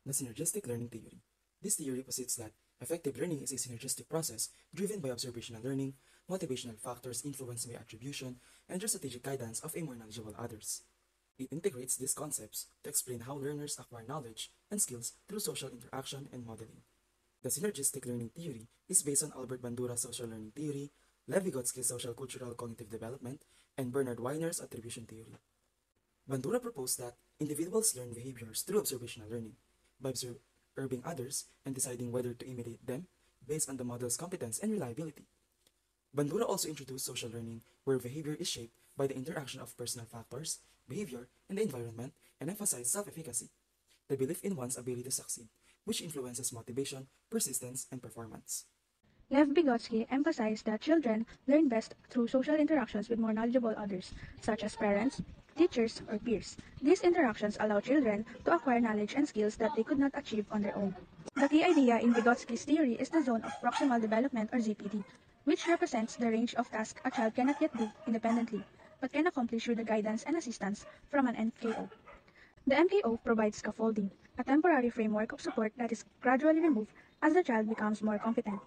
The synergistic learning theory. This theory posits that effective learning is a synergistic process driven by observational learning, motivational factors influenced by attribution, and the strategic guidance of a more knowledgeable others. It integrates these concepts to explain how learners acquire knowledge and skills through social interaction and modeling. The synergistic learning theory is based on Albert Bandura's social learning theory, Lev Vygotsky's social cultural cognitive development, and Bernard Weiner's attribution theory. Bandura proposed that individuals learn behaviors through observational learning, by observing others and deciding whether to imitate them based on the model's competence and reliability. Bandura also introduced social learning, where behavior is shaped by the interaction of personal factors, behavior, and the environment, and emphasized self-efficacy, the belief in one's ability to succeed, which influences motivation, persistence, and performance. Lev Vygotsky emphasized that children learn best through social interactions with more knowledgeable others, such as parents, teachers, or peers. These interactions allow children to acquire knowledge and skills that they could not achieve on their own. The key idea in Vygotsky's theory is the zone of proximal development, or ZPD, which represents the range of tasks a child cannot yet do independently, but can accomplish with the guidance and assistance from an MKO. The MKO provides scaffolding, a temporary framework of support that is gradually removed as the child becomes more competent.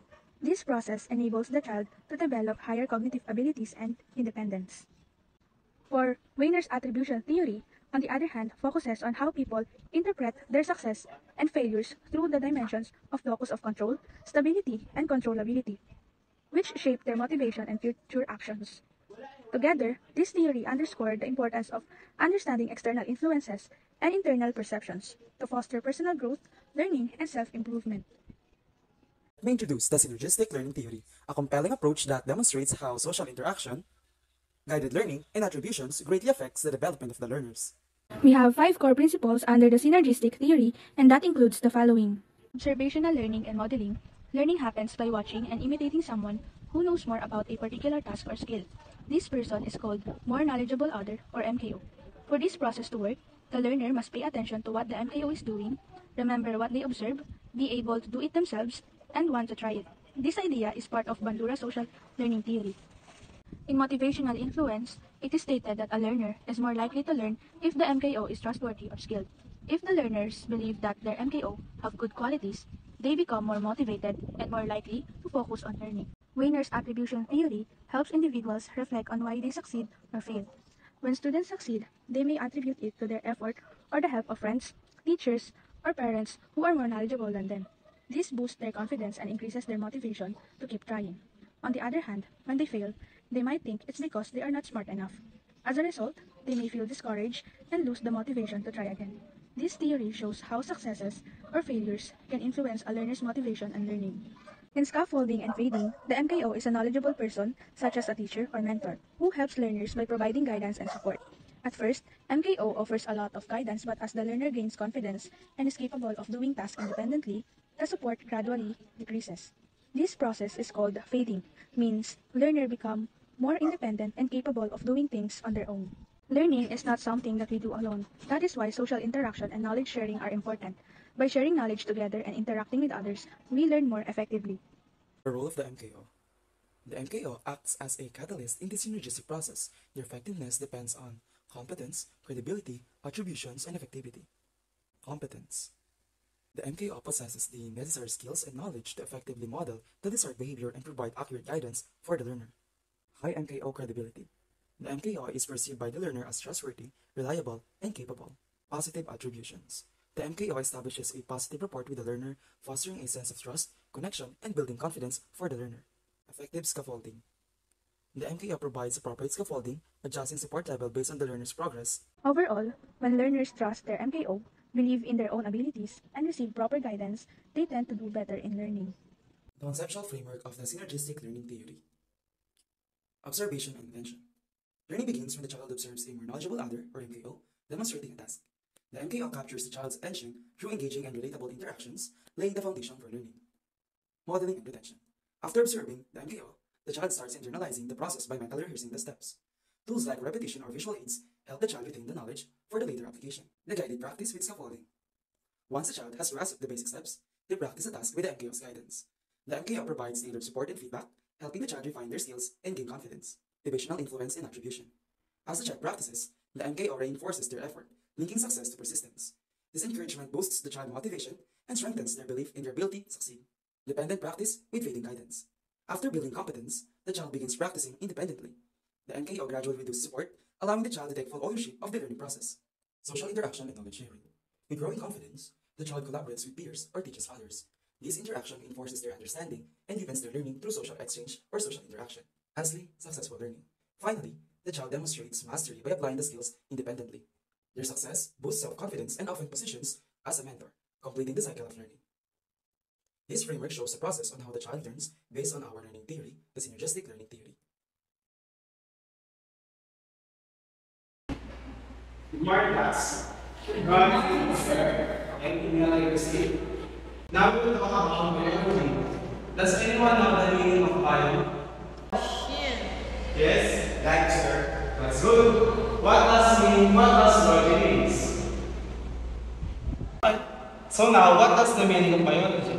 This process enables the child to develop higher cognitive abilities and independence. For Weiner's attribution theory, on the other hand, focuses on how people interpret their success and failures through the dimensions of locus of control, stability, and controllability, which shape their motivation and future actions. Together, this theory underscored the importance of understanding external influences and internal perceptions to foster personal growth, learning, and self-improvement. Let me introduce the synergistic learning theory, a compelling approach that demonstrates how social interaction, guided learning, and attributions greatly affects the development of the learners. We have 5 core principles under the synergistic theory, and that includes the following. Observational learning and modeling. Learning happens by watching and imitating someone who knows more about a particular task or skill. This person is called more knowledgeable other, or MKO. For this process to work, the learner must pay attention to what the MKO is doing, remember what they observe, be able to do it themselves, and want to try it. This idea is part of Bandura's social learning theory. In motivational influence, it is stated that a learner is more likely to learn if the MKO is trustworthy or skilled. If the learners believe that their MKO have good qualities, they become more motivated and more likely to focus on learning. Weiner's attribution theory helps individuals reflect on why they succeed or fail. When students succeed, they may attribute it to their effort or the help of friends, teachers, or parents who are more knowledgeable than them. This boosts their confidence and increases their motivation to keep trying. On the other hand, when they fail, they might think it's because they are not smart enough. As a result, they may feel discouraged and lose the motivation to try again. This theory shows how successes or failures can influence a learner's motivation and learning. In scaffolding and fading, the MKO is a knowledgeable person, such as a teacher or mentor, who helps learners by providing guidance and support. At first, MKO offers a lot of guidance, but as the learner gains confidence and is capable of doing tasks independently, the support gradually decreases. This process is called fading, means learner become more independent and capable of doing things on their own. Learning is not something that we do alone. That is why social interaction and knowledge sharing are important. By sharing knowledge together and interacting with others, we learn more effectively. The role of the MKO. The MKO acts as a catalyst in the synergistic process. Their effectiveness depends on competence, credibility, attributions, and effectivity. Competence. The MKO possesses the necessary skills and knowledge to effectively model the desired behavior and provide accurate guidance for the learner. High MKO credibility. The MKO is perceived by the learner as trustworthy, reliable, and capable. Positive attributions. The MKO establishes a positive rapport with the learner, fostering a sense of trust, connection, and building confidence for the learner. Effective scaffolding. The MKO provides appropriate scaffolding, adjusting support level based on the learner's progress. Overall, when learners trust their MKO, believe in their own abilities, and receive proper guidance, they tend to do better in learning. The conceptual framework of the synergistic learning theory. Observation and attention. Learning begins when the child observes a more knowledgeable other, or MKO, demonstrating a task. The MKO captures the child's attention through engaging and relatable interactions, laying the foundation for learning. Modeling and retention. After observing the MKO, the child starts internalizing the process by mentally rehearsing the steps. Tools like repetition or visual aids help the child retain the knowledge for the later application. The guided practice with scaffolding. Once the child has grasped the basic steps, they practice the task with the MKO's guidance. The MKO provides tailored support and feedback, helping the child refine their skills and gain confidence. Motivational influence and attribution. As the child practices, the MKO reinforces their effort, linking success to persistence. This encouragement boosts the child's motivation and strengthens their belief in their ability to succeed. Dependent practice with feeding guidance. After building competence, the child begins practicing independently. The NKO gradually reduces support, allowing the child to take full ownership of the learning process. Social interaction and knowledge sharing. With growing confidence, the child collaborates with peers or teaches others. This interaction reinforces their understanding and deepens their learning through social exchange or social interaction. Lastly, successful learning. Finally, the child demonstrates mastery by applying the skills independently. Their success boosts self-confidence and often positions as a mentor, completing the cycle of learning. This framework shows the process on how the child learns based on our learning theory, the synergistic learning theory. Good morning, class. Good morning, sir. And email you received. Now we will talk about biology. Does anyone know the meaning of bio? Yes, like sir. That's good. What does biology means? So now, what does the meaning of biology?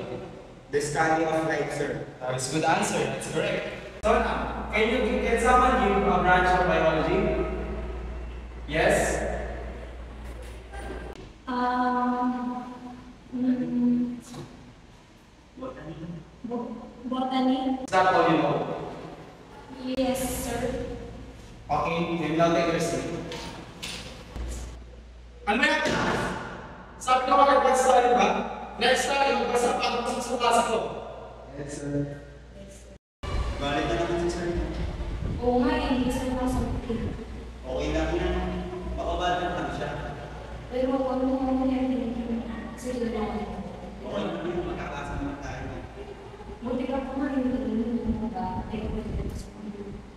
The study of life, sir. That's a good answer. That's correct. So now, can someone give a branch of biology? Yes. Botany? Is that all you know? Yes, sir. Okay, maybe I'll take your seat. Ano yan? Sabi ko makapag-study ba? Next time, magbasa pa ako sa klase ko. Yes, sir. Valid na naman si sir. Oo nga, hindi sa mga sabihin. Okay lang yan. Baka valid naman siya. Pero ano mo yung sige lang. Okay lang yun. Magkakasa naman tayo. Buti ka pa nga yung mga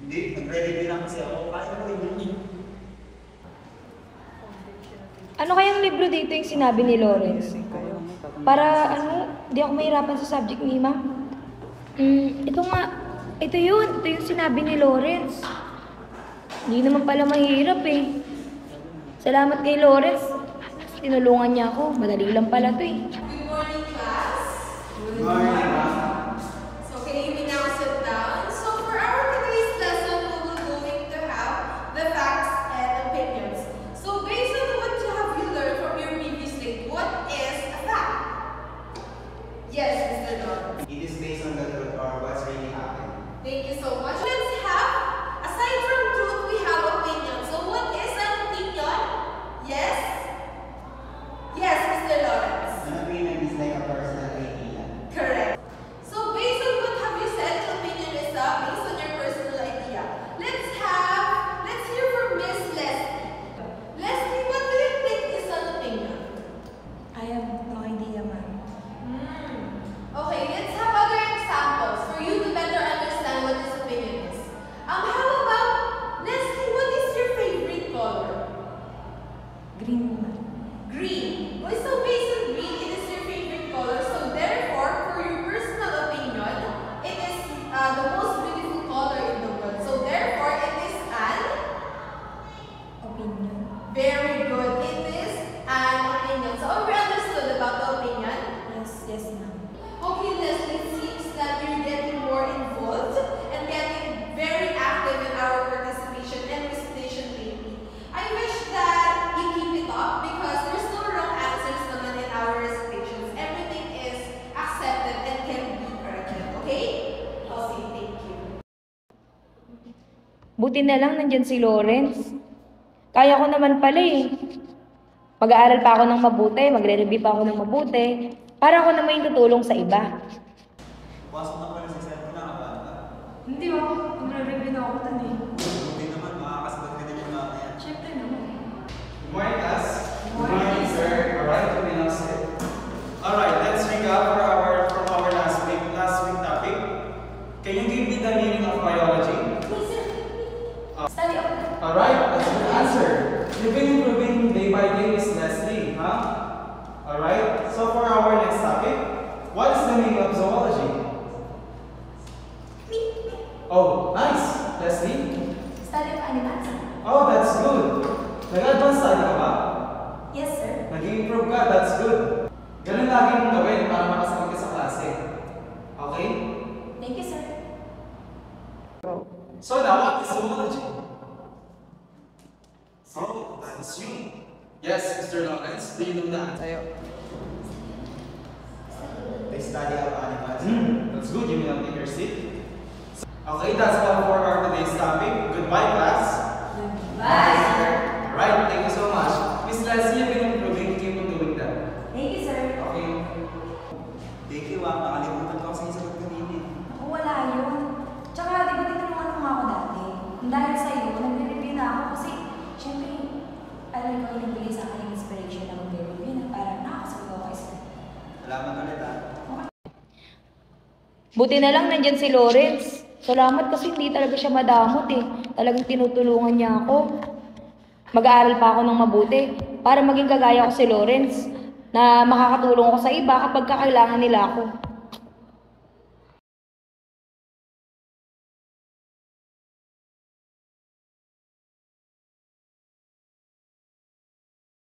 Hindi, nag-ready lang kasi ako. Kaya mo yun. Ano kayang libro dito yung sinabi ni Lawrence? Para di ako mahirapan sa subject ni Ma. Ito nga, ito yun. Ito yung sinabi ni Lawrence. Hindi naman pala mahirap eh. Salamat kay Lawrence. Tinulungan niya ako. Madali lang pala to eh. Good morning, class. Good morning, ma'am. So, can you now sit down? So, for our today's lesson, we will going to have the facts and opinions. So, based on what have you learned from your previous grade, what is a fact? Yes, Mr. Don. It is based on the truth or what's really happened. Thank you so much. Let's have, aside from truth, we have opinion. So, what is an opinion? Yes? Yes, Mr. Lawrence. An opinion is like a personal idea. Correct. So based on what have you said, your opinion is based on your personal idea. Let's hear from Miss Leslie. Leslie, what do you think is an opinion? I have no idea, ma'am. Okay, let's have other examples for you to better understand what this opinion is. How about, Leslie, what is your favorite color? Green, ma'am. Green. Well, so based on green, it is your favorite color. So therefore, for your personal opinion, it is the most beautiful color in the world. So therefore, it is an Opinion. very good. It is an opinion. So are we understood about the opinion? Yes, ma'am. Okay, Leslie, it seems that you're getting more involved and getting very active in our participation and recitation lately. I wish that you keep it up because there's no wrong answers naman in our recitations. Everything is accepted and can be corrected. Okay? Okay, thank you. Buti na lang nandyan si Lawrence. Kaya ko naman pala eh. Mag-aaral pa ako ng mabuti, magre-review pa ako ng mabuti, para ako naman yung tutulong sa iba. Pasok na pala si sir. Pinakabata. Hindi ba? Magre-review na ako tani. Hindi naman, makakasagot ka din yung mamaya. Siyempre naman. Good morning, class. Good morning, sir. Alright, we now sit. Alright, let's recap from our last week topic. Can you give me the meaning of biology? Study of Alright, that's a good answer. You've been improving day by day, Miss Leslie, huh? Alright, so for our next topic, what is the meaning of zoology? Oh, nice. Leslie? study of animals. Oh, that's good. Nag-advance study ka ba? Yes, sir. Nag-improve ka, that's good. Ganun lagi mong gawin para makasagot ka sa klase. Okay? Thank you, sir. So now, what is zoology? Oh, that is you. Yes, Mr. Lawrence. Sino na? Tayo. They study our animals. That's good. You may now take your seat. Okay, that's all for our today's topic. Goodbye, class. Goodbye, sir. Alright, thank you so much. Miss Leslie, you've been improving. Keep on doing that. Thank you, sir. Okay. Thank you, nakalimutan ko kasi yung sagot kanina eh. Ako wala yun. Tsaka di ba tinulungan mo nga ako dati? Dahil sa'yo, nagre-review na ako kasi syempre, alam ko yung nagbigay sa akin ng inspiration na mag-review na parang nakakasagot ako isa. Salamat ulit ah. Buti na lang nandyan si Lawrence. Salamat kasi hindi talaga siya madamot eh. Talagang tinutulungan niya ako. Mag-aaral pa ako ng mabuti para maging kagaya ko si Lawrence na makakatulong ako sa iba kapag kakailangan nila ako.